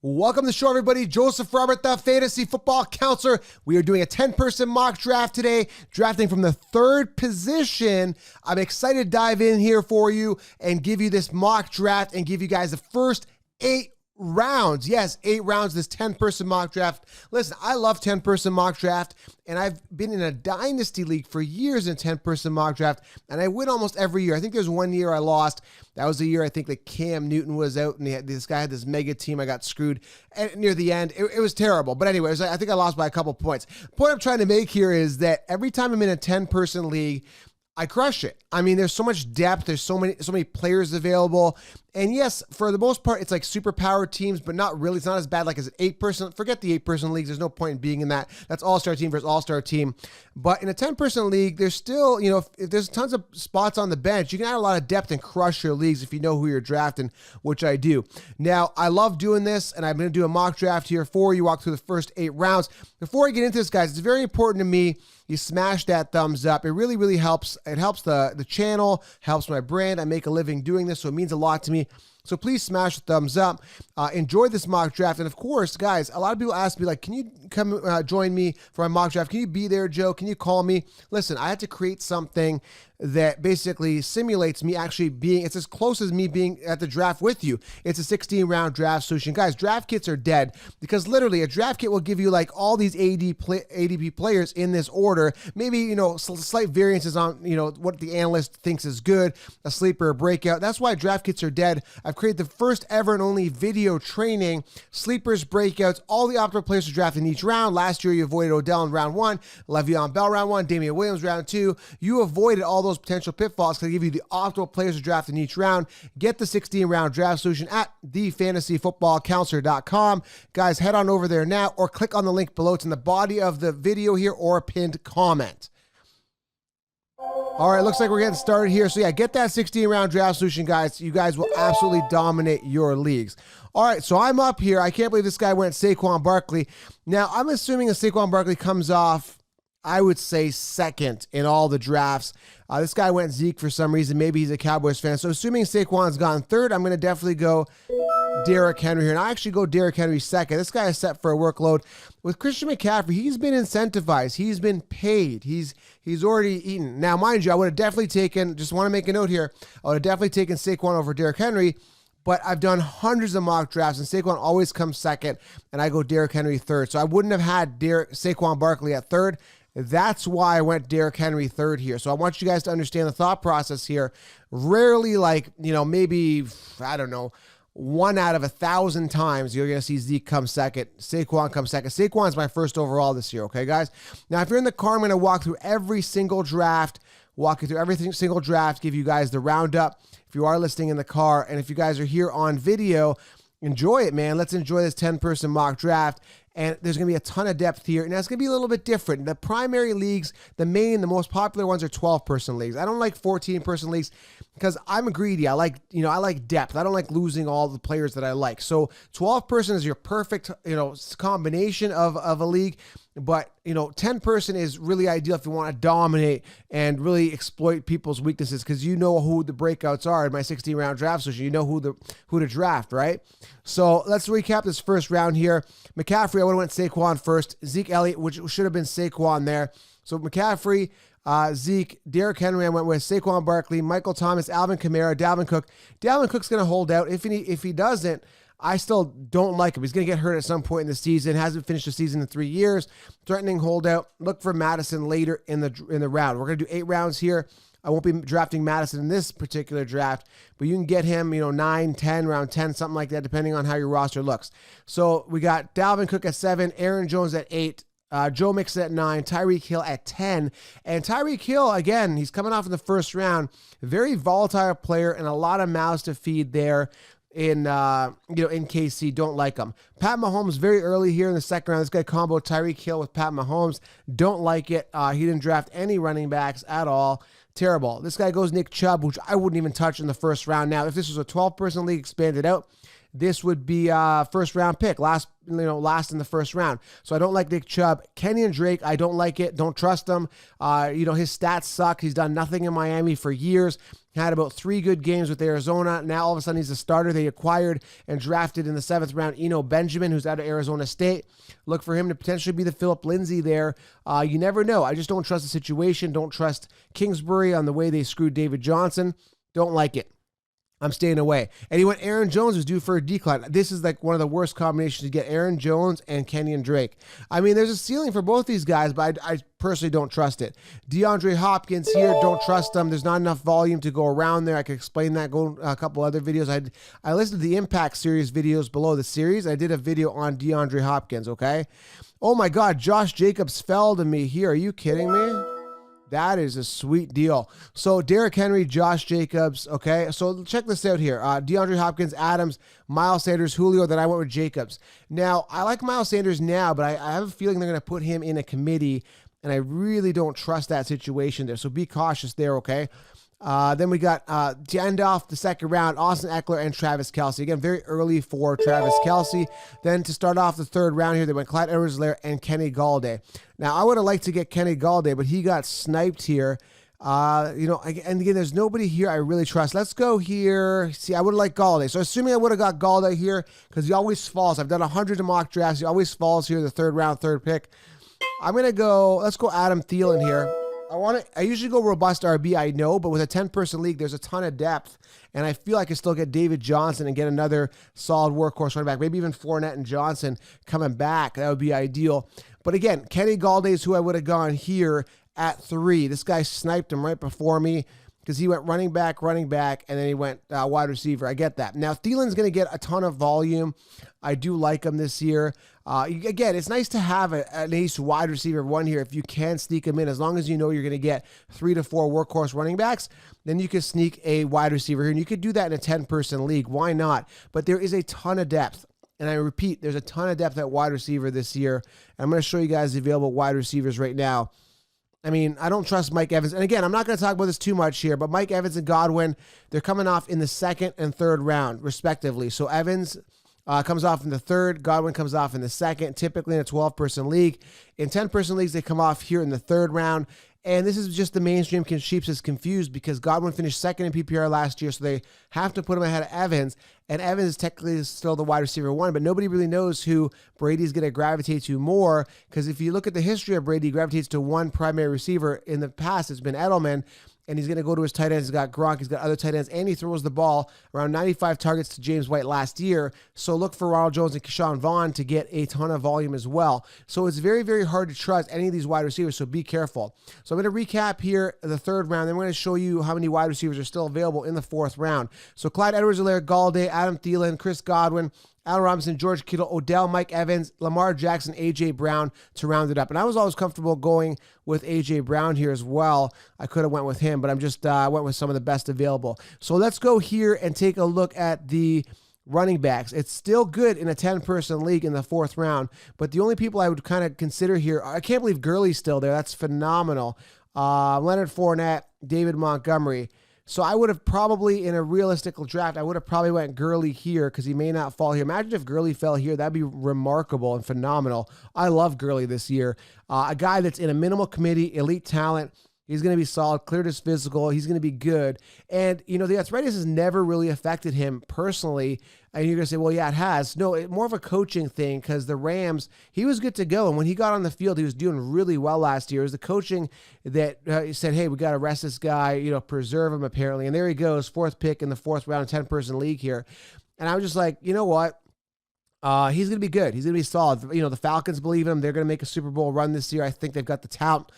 Welcome to the show, everybody. Joseph Robert, the fantasy football counselor. We are doing a 10-person mock draft today, drafting from the third position. I'm excited to dive in here for you and give you this mock draft and give you guys the first 8 rounds. Yes, 8 rounds, this 10-person mock draft. Listen, I love 10-person mock draft, and I've been in a dynasty league for years in a 10-person mock draft, and I win almost every year. I think there's one year I lost. That was the year I think that Cam Newton was out, and this guy had this mega team. I got screwed near the end. It was terrible. But anyways, I think I lost by a couple points. The point I'm trying to make here is that every time I'm in a 10-person league, I crush it. I mean, there's so much depth. There's so many players available. And yes, for the most part, it's like super powered teams, but not really. It's not as bad like as an 8-person. Forget the 8-person leagues. There's no point in being in that. That's all-star team versus all-star team. But in a 10-person league, there's still, if there's tons of spots on the bench, you can add a lot of depth and crush your leagues if you know who you're drafting, which I do. Now, I love doing this, and I'm going to do a mock draft here for you, walk through the first 8 rounds. Before I get into this, guys, it's very important to me you smash that thumbs up. It really, really helps. It helps the channel, helps my brand. I make a living doing this, so it means a lot to me. So please smash the thumbs up. Enjoy this mock draft. And of course, guys, a lot of people ask me, like, can you come join me for my mock draft? Can you be there, Joe? Can you call me? Listen, I had to create something that basically simulates me actually being, it's as close as me being at the draft with you. It's a 16-round draft solution. Guys, draft kits are dead because literally a draft kit will give you like all these ADP players in this order. Maybe, slight variances on, what the analyst thinks is good, a sleeper, a breakout. That's why draft kits are dead. I've created the first ever and only video training, sleepers, breakouts, all the optimal players to draft in each round. Last year, you avoided Odell in round 1, Le'Veon Bell round 1, Damian Williams round 2. You avoided all those potential pitfalls because I give you the optimal players to draft in each round. Get the 16-round draft solution at thefantasyfootballcounselor.com. Guys, head on over there now or click on the link below. It's in the body of the video here or a pinned comment. All right, looks like we're getting started here. So yeah, get that 16-round draft solution, guys. You guys will absolutely dominate your leagues. All right, so I'm up here. I can't believe this guy went Saquon Barkley. Now, I'm assuming if Saquon Barkley comes off, I would say second in all the drafts. This guy went Zeke for some reason. Maybe he's a Cowboys fan. So assuming Saquon's gone third, I'm going to definitely go Derrick Henry here. And I actually go Derrick Henry second. This guy is set for a workload. With Christian McCaffrey, he's been incentivized. He's been paid. He's already eaten. Now, mind you, I would have definitely taken, just want to make a note here, I would have definitely taken Saquon over Derrick Henry. But I've done hundreds of mock drafts, and Saquon always comes second, and I go Derrick Henry third. So I wouldn't have had Saquon Barkley at third. That's why I went Derrick Henry third here. So I want you guys to understand the thought process here. Rarely, maybe, I don't know, 1 out of 1,000 times, you're going to see Zeke come second, Saquon come second. Saquon's my first overall this year, okay, guys? Now, if you're in the car, I'm going to walk through every single draft, give you guys the roundup. If you are listening in the car, and if you guys are here on video, enjoy it, man. Let's enjoy this 10-person mock draft. And there's going to be a ton of depth here. And that's going to be a little bit different. The primary leagues, the most popular ones are 12-person leagues. I don't like 14-person leagues because I'm greedy. I like depth. I don't like losing all the players that I like. So 12-person is your perfect, combination of a league. But, 10-person is really ideal if you want to dominate and really exploit people's weaknesses because you know who the breakouts are in my 16-round draft solution. You know who to draft, right? So let's recap this first round here. McCaffrey, I would have went Saquon first. Zeke Elliott, which should have been Saquon there. So McCaffrey, Zeke, Derrick Henry, I went with Saquon Barkley, Michael Thomas, Alvin Kamara, Dalvin Cook. Dalvin Cook's going to hold out. If he doesn't, I still don't like him. He's going to get hurt at some point in the season. Hasn't finished the season in 3 years. Threatening holdout. Look for Madison later in the round. We're going to do 8 rounds here. I won't be drafting Madison in this particular draft, but you can get him, 9, 10, round 10, something like that, depending on how your roster looks. So we got Dalvin Cook at 7, Aaron Jones at 8, Joe Mixon at 9, Tyreek Hill at 10. And Tyreek Hill, again, he's coming off in the first round. Very volatile player and a lot of mouths to feed there. In KC, don't like him. Pat Mahomes very early here in the second round. This guy combo Tyreek Hill with Pat Mahomes. Don't like it. He didn't draft any running backs at all. Terrible. This guy goes Nick Chubb, which I wouldn't even touch in the first round. Now, if this was a 12-person league expanded out, this would be a first round pick, last in the first round. So I don't like Nick Chubb. Kenyon Drake, I don't like it. Don't trust him. His stats suck. He's done nothing in Miami for years. Had about 3 good games with Arizona. Now all of a sudden he's a starter. They acquired and drafted in the 7th round Eno Benjamin, who's out of Arizona State. Look for him to potentially be the Phillip Lindsay there. You never know. I just don't trust the situation. Don't trust Kingsbury on the way they screwed David Johnson. Don't like it. I'm staying away. And he went Aaron Jones, who's due for a decline. This is like one of the worst combinations to get, Aaron Jones and Kenyon Drake. I mean, there's a ceiling for both these guys, but I personally don't trust it. DeAndre Hopkins here, don't trust him. There's not enough volume to go around there. I could explain that, go a couple other videos. I listed the Impact Series videos below the series. I did a video on DeAndre Hopkins, okay? Oh my God, Josh Jacobs fell to me here. Are you kidding me? That is a sweet deal. So Derrick Henry, Josh Jacobs, okay? So check this out here. DeAndre Hopkins, Adams, Miles Sanders, Julio, then I went with Jacobs. Now, I like Miles Sanders now, but I have a feeling they're going to put him in a committee, and I really don't trust that situation there. So be cautious there, okay? Then we got, to end off the second round, Austin Eckler and Travis Kelce. Again, very early for Travis Kelce. Then to start off the third round here, they went Clyde Edwards-Helaire and Kenny Galladay. Now, I would have liked to get Kenny Galladay, but he got sniped here. And again, there's nobody here I really trust. Let's go here. See, I would have liked Galladay. So assuming I would have got Galladay here, because he always falls. I've done 100 mock drafts. He always falls here, the third round, third pick. I'm going to go, let's go Adam Thielen here. I usually go robust RB, I know, but with a 10-person league, there's a ton of depth, and I feel I can still get David Johnson and get another solid workhorse running back, maybe even Fournette and Johnson coming back. That would be ideal. But again, Kenny Galladay is who I would have gone here at 3. This guy sniped him right before me because he went running back, and then he went wide receiver. I get that. Now, Thielen's going to get a ton of volume. I do like him this year. Again, it's nice to have an ace wide receiver one here if you can sneak him in. As long as you know you're going to get 3 to 4 workhorse running backs, then you can sneak a wide receiver here. And you could do that in a 10-person league. Why not? But there is a ton of depth. And I repeat, there's a ton of depth at wide receiver this year. I'm going to show you guys the available wide receivers right now. I mean, I don't trust Mike Evans. And again, I'm not going to talk about this too much here, but Mike Evans and Godwin, they're coming off in the 2nd and 3rd round, respectively. So Evans comes off in the 3rd. Godwin comes off in the 2nd, typically in a 12-person league. In 10-person leagues, they come off here in the 3rd round. And this is just the mainstream sheeps is confused because Godwin finished 2nd in PPR last year, so they have to put him ahead of Evans. And Evans is technically still the wide receiver 1, but nobody really knows who Brady's going to gravitate to more, because if you look at the history of Brady, he gravitates to one primary receiver. In the past, it's been Edelman, and he's going to go to his tight ends. He's got Gronk, he's got other tight ends, and he throws the ball around 95 targets to James White last year. So look for Ronald Jones and Keyshawn Vaughn to get a ton of volume as well. So it's very, very hard to trust any of these wide receivers, so be careful. So I'm going to recap here the 3rd round. Then I'm going to show you how many wide receivers are still available in the 4th round. So Clyde Edwards-Helaire, Galladay, Adam Thielen, Chris Godwin, Allen Robinson, George Kittle, Odell, Mike Evans, Lamar Jackson, A.J. Brown to round it up. And I was always comfortable going with A.J. Brown here as well. I could have went with him, but I'm just went with some of the best available. So let's go here and take a look at the running backs. It's still good in a 10-person league in the 4th round, but the only people I would kind of consider here, I can't believe Gurley's still there. That's phenomenal. Leonard Fournette, David Montgomery. So I would have probably, in a realistic draft, I would have probably went Gurley here because he may not fall here. Imagine if Gurley fell here. That'd be remarkable and phenomenal. I love Gurley this year. A guy that's in a minimal committee, elite talent. He's going to be solid, cleared his physical. He's going to be good. And, the arthritis has never really affected him personally. And you're going to say, well, yeah, it has. No, it's more of a coaching thing because the Rams, he was good to go. And when he got on the field, he was doing really well last year. It was the coaching that said, hey, we got to rest this guy, preserve him apparently. And there he goes, 4th pick in the 4th round, 10-person league here. And I was just like, you know what? He's going to be good. He's going to be solid. The Falcons believe him. They're going to make a Super Bowl run this year. I think they've got the talent.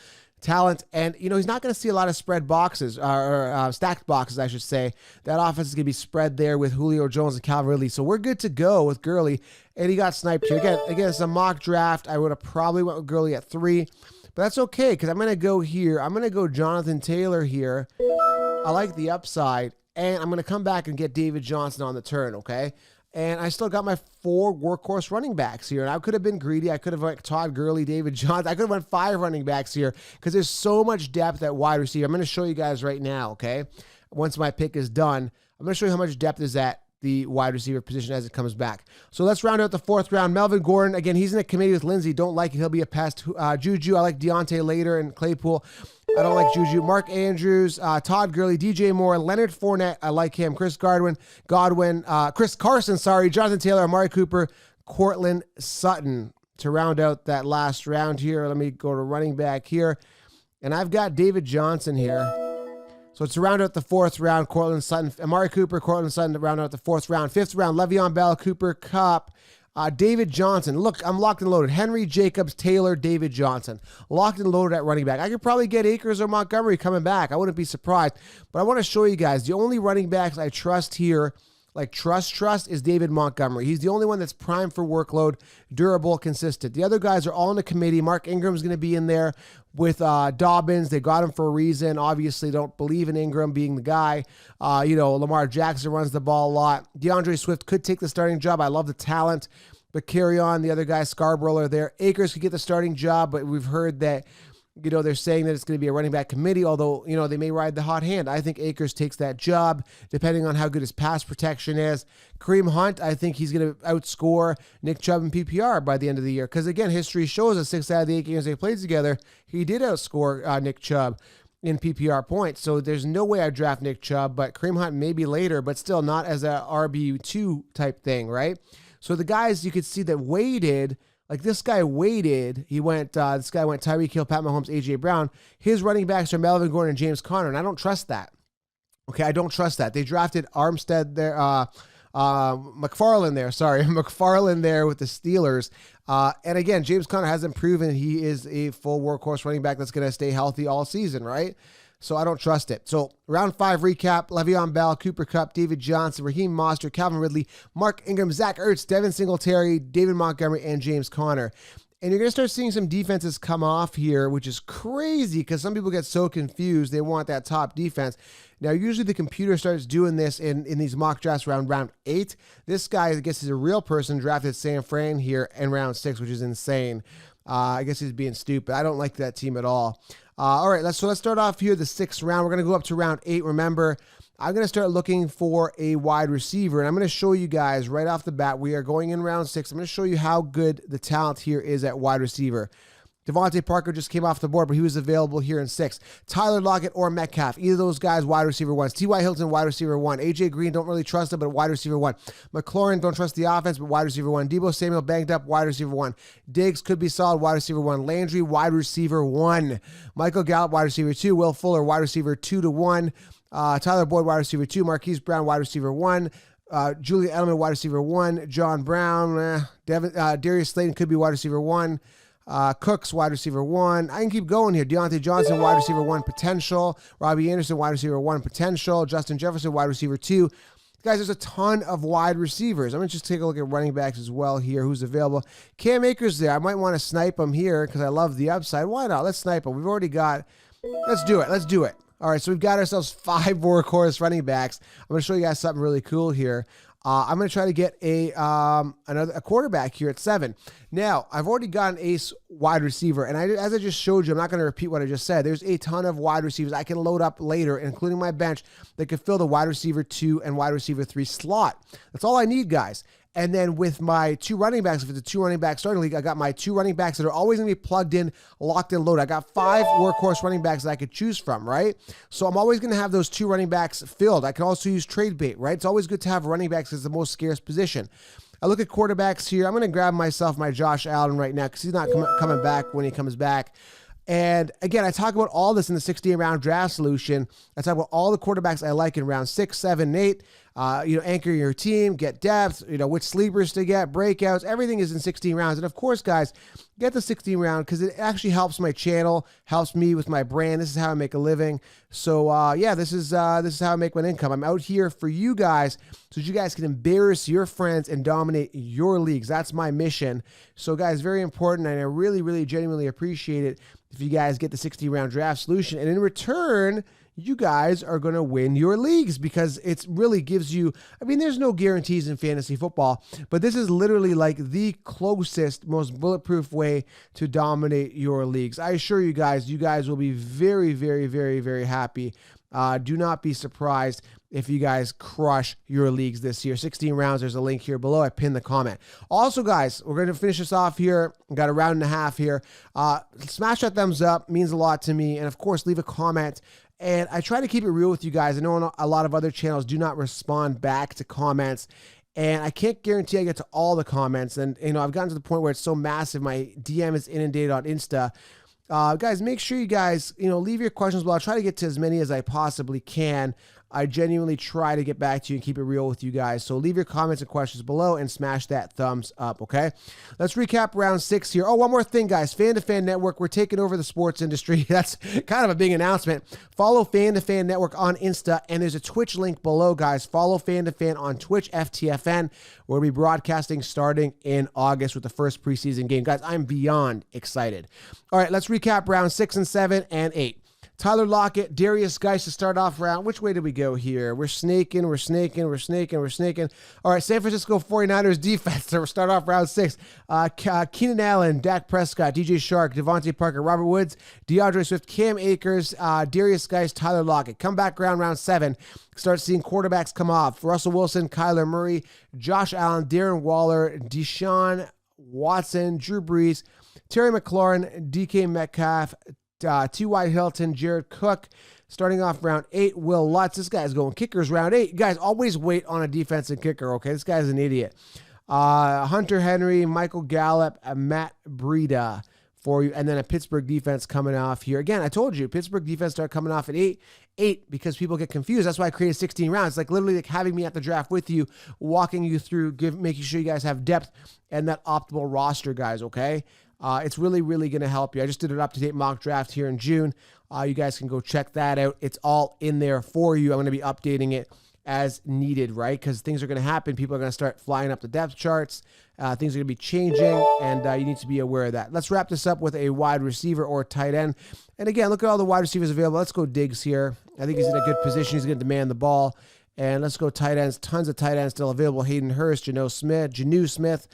And, he's not going to see a lot of spread boxes, or stacked boxes, I should say. That offense is going to be spread there with Julio Jones and Calvin Ridley. So we're good to go with Gurley. And he got sniped here. Again, it's a mock draft. I would have probably went with Gurley at 3. But that's okay because I'm going to go here. I'm going to go Jonathan Taylor here. I like the upside. And I'm going to come back and get David Johnson on the turn, okay? And I still got my 4 workhorse running backs here. And I could have been greedy. I could have went Todd Gurley, David Johnson. I could have went 5 running backs here because there's so much depth at wide receiver. I'm going to show you guys right now, okay? Once my pick is done, I'm going to show you how much depth is at the wide receiver position as it comes back. So let's round out the 4th round. Melvin Gordon, again, he's in a committee with Lindsey. Don't like it. He'll be a pest. Juju, I like Deontay later, and Claypool. I don't like Juju. Mark Andrews, Todd Gurley, DJ Moore, Leonard Fournette. I like him. Chris Carson, Jonathan Taylor, Amari Cooper, Courtland Sutton to round out that last round here. Let me go to running back here. And I've got David Johnson here. So to round out the 4th round, Courtland Sutton, Amari Cooper, Courtland Sutton to round out the 4th round. 5th round, Le'Veon Bell, Cooper Kupp, David Johnson. Look, I'm locked and loaded. Henry, Jacobs, Taylor, David Johnson. Locked and loaded at running back. I could probably get Akers or Montgomery coming back. I wouldn't be surprised. But I want to show you guys, the only running backs I trust here, like trust, is David Montgomery. He's the only one that's primed for workload, durable, consistent. The other guys are all in the committee. Mark Ingram's going to be in there with Dobbins. They got him for a reason. Obviously, don't believe in Ingram being the guy. Lamar Jackson runs the ball a lot. DeAndre Swift could take the starting job. I love the talent, but carry on. The other guys, Scarborough, are there. Akers could get the starting job, but we've heard that they're saying that it's going to be a running back committee, although, they may ride the hot hand. I think Akers takes that job, depending on how good his pass protection is. Kareem Hunt, I think he's going to outscore Nick Chubb in PPR by the end of the year. Because, again, history shows us 6 out of the 8 games they played together, he did outscore Nick Chubb in PPR points. So there's no way I draft Nick Chubb, but Kareem Hunt maybe later, but still not as a RB2 type thing, right? So the guys you could see that waited, like this guy waited. This guy went Tyreek Hill, Pat Mahomes, A.J. Brown. His running backs are Melvin Gordon and James Conner, and I don't trust that. Okay, I don't trust that. They drafted Armstead there, McFarland there with the Steelers. And again, James Conner hasn't proven he is a full workhorse running back that's going to stay healthy all season, right? So I don't trust it. So round 5 recap: Le'Veon Bell, Cooper Kupp, David Johnson, Raheem Mostert, Calvin Ridley, Mark Ingram, Zach Ertz, Devin Singletary, David Montgomery, and James Conner. And you're going to start seeing some defenses come off here, which is crazy because some people get so confused. They want that top defense. Now, usually the computer starts doing this in these mock drafts around round 8. This guy, I guess he's a real person, drafted San Fran here in round 6, which is insane. I guess he's being stupid. I don't like that team at all. All right, let's start off here, the 6th round. We're going to go up to round 8. Remember, I'm going to start looking for a wide receiver, and I'm going to show you guys right off the bat. We are going in round 6. I'm going to show you how good the talent here is at wide receiver. Devontae Parker just came off the board, but he was available here in 6. Tyler Lockett or Metcalf, either of those guys, wide receiver 1s. T.Y. Hilton, wide receiver 1. A.J. Green, don't really trust him, but wide receiver 1. McLaurin, don't trust the offense, but wide receiver 1. Deebo Samuel, banged up, wide receiver 1. Diggs could be solid, wide receiver 1. Landry, wide receiver 1. Michael Gallup, wide receiver 2. Will Fuller, wide receiver 2 to 1. Tyler Boyd, wide receiver 2. Marquise Brown, wide receiver 1. Julian Edelman, wide receiver 1. John Brown, Darius Slayton could be wide receiver 1. Cooks, wide receiver 1. I can keep going here. Deontay Johnson, wide receiver 1 potential. Robbie Anderson, wide receiver 1 potential. Justin Jefferson, wide receiver 2. Guys, there's a ton of wide receivers. I'm going to just take a look at running backs as well here, who's available. Cam Akers there. I might want to snipe him here because I love the upside. Why not? Let's snipe him. We've already got... Let's do it. All right, so we've got ourselves 5 workhorse running backs. I'm going to show you guys something really cool here. I'm going to try to get a quarterback here at 7. Now, I've already got an ace wide receiver, and as I just showed you, I'm not going to repeat what I just said. There's a ton of wide receivers I can load up later, including my bench, that could fill the wide receiver 2 and wide receiver 3 slot. That's all I need, guys. And then with my 2 running backs, if it's a 2 running back starting league, I got my 2 running backs that are always going to be plugged in, locked in, loaded. I got 5 workhorse running backs that I could choose from, right? So I'm always going to have those 2 running backs filled. I can also use trade bait, right? It's always good to have running backs as the most scarce position. I look at quarterbacks here. I'm going to grab myself my Josh Allen right now because he's not coming back when he comes back. And again, I talk about all this in the 60-round draft solution. I talk about all the quarterbacks I like in round 6, 7, and 8. Anchor your team, get depth, which sleepers to get, breakouts, everything is in 16 rounds. And of course, guys, get the 16 round because it actually helps my channel, helps me with my brand. This is how I make a living. So this is how I make my income. I'm out here for you guys so that you guys can embarrass your friends and dominate your leagues. That's my mission. So guys, very important. And I really, really genuinely appreciate it if you guys get the 60-round draft solution. And in return, you guys are going to win your leagues, because it really gives you, I mean, there's no guarantees in fantasy football, but this is literally like the closest, most bulletproof way to dominate your leagues. I assure you guys will be very, very, very, very happy. Do not be surprised if you guys crush your leagues this year. 16 rounds, there's a link here below. I pinned the comment. Also, guys, we're going to finish this off here. We've got a round and a half here. Smash that thumbs up. Means a lot to me. And, of course, leave a comment. And I try to keep it real with you guys. I know a lot of other channels do not respond back to comments. And I can't guarantee I get to all the comments. And, I've gotten to the point where it's so massive, my DM is inundated on Insta. Guys, make sure you guys, leave your questions below. I'll try to get to as many as I possibly can. I genuinely try to get back to you and keep it real with you guys. So leave your comments and questions below and smash that thumbs up, okay? Let's recap round 6 here. Oh, one more thing, guys. Fan to Fan Network, we're taking over the sports industry. That's kind of a big announcement. Follow Fan to Fan Network on Insta, and there's a Twitch link below, guys. Follow Fan to Fan on Twitch, FTFN. We'll be broadcasting starting in August with the first preseason game. Guys, I'm beyond excited. All right, let's recap round 6 and 7 and 8. Tyler Lockett, Darius Geis to start off round. Which way did we go here? We're snaking. All right, San Francisco 49ers defense to start off round 6. Keenan Allen, Dak Prescott, DJ Shark, Devontae Parker, Robert Woods, DeAndre Swift, Cam Akers, Darius Geis, Tyler Lockett. Come back round 7. Start seeing quarterbacks come off. Russell Wilson, Kyler Murray, Josh Allen, Darren Waller, Deshaun Watson, Drew Brees, Terry McLaurin, DK Metcalf, T.Y. Hilton, Jared Cook. Starting off round 8, Will Lutz. This guy's going kickers round 8. You guys always wait on a defensive kicker, okay? This guy's an idiot. Hunter Henry, Michael Gallup, Matt Breida for you. And then a Pittsburgh defense coming off here. Again, I told you, Pittsburgh defense started coming off at 8 because people get confused. That's why I created 16 rounds. It's like literally like having me at the draft with you, walking you through, making sure you guys have depth and that optimal roster, guys, okay? It's really, really going to help you. I just did an up-to-date mock draft here in June. You guys can go check that out. It's all in there for you. I'm going to be updating it as needed, right? Because things are going to happen. People are going to start flying up the depth charts. Things are going to be changing, and you need to be aware of that. Let's wrap this up with a wide receiver or tight end. And again, look at all the wide receivers available. Let's go Diggs here. I think he's in a good position. He's going to demand the ball. And let's go tight ends. Tons of tight ends still available. Hayden Hurst, Janu Smith.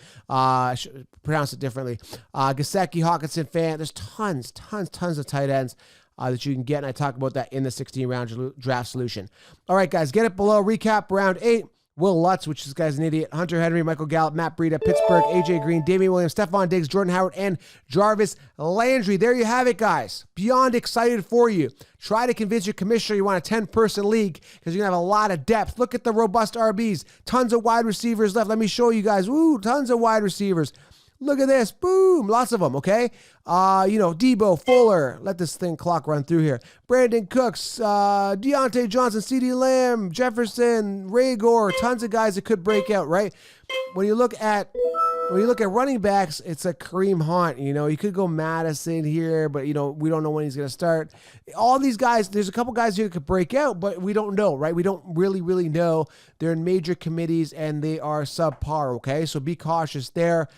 Pronounce it differently. Gesicki, Hawkinson, Fant. There's tons of tight ends that you can get. And I talk about that in the 16-round draft solution. All right, guys, get it below. Recap round 8. Will Lutz, which this guy's an idiot. Hunter Henry, Michael Gallup, Matt Breida, Pittsburgh, AJ Green, Damian Williams, Stephon Diggs, Jordan Howard, and Jarvis Landry. There you have it, guys. Beyond excited for you. Try to convince your commissioner you want a 10-person league because you're going to have a lot of depth. Look at the robust RBs. Tons of wide receivers left. Let me show you guys. Woo, tons of wide receivers. Look at this. Boom. Lots of them, okay? Debo, Fuller. Let this thing clock run through here. Brandon Cooks, Deontay Johnson, CeeDee Lamb, Jefferson, Ray Gore. Tons of guys that could break out, right? When you look at running backs, it's a Kareem Hunt. You could go Madison here, but, we don't know when he's going to start. All these guys, there's a couple guys here that could break out, but we don't know, right? We don't really know. They're in major committees, and they are subpar, okay? So be cautious there.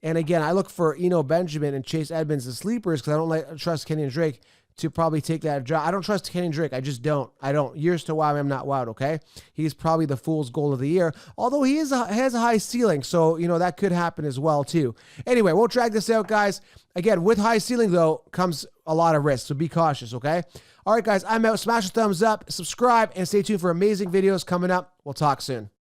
And again, I look for Eno Benjamin and Chase Edmonds as sleepers because I don't trust Kenyon Drake to probably take that job. I don't trust Kenyon Drake. I just don't. I don't. Years to wow, I'm not wowed, okay? He's probably the fool's goal of the year, although he has a high ceiling, so, that could happen as well, too. Anyway, we'll drag this out, guys. Again, with high ceiling, though, comes a lot of risk, so be cautious, okay? All right, guys, I'm out. Smash the thumbs up, subscribe, and stay tuned for amazing videos coming up. We'll talk soon.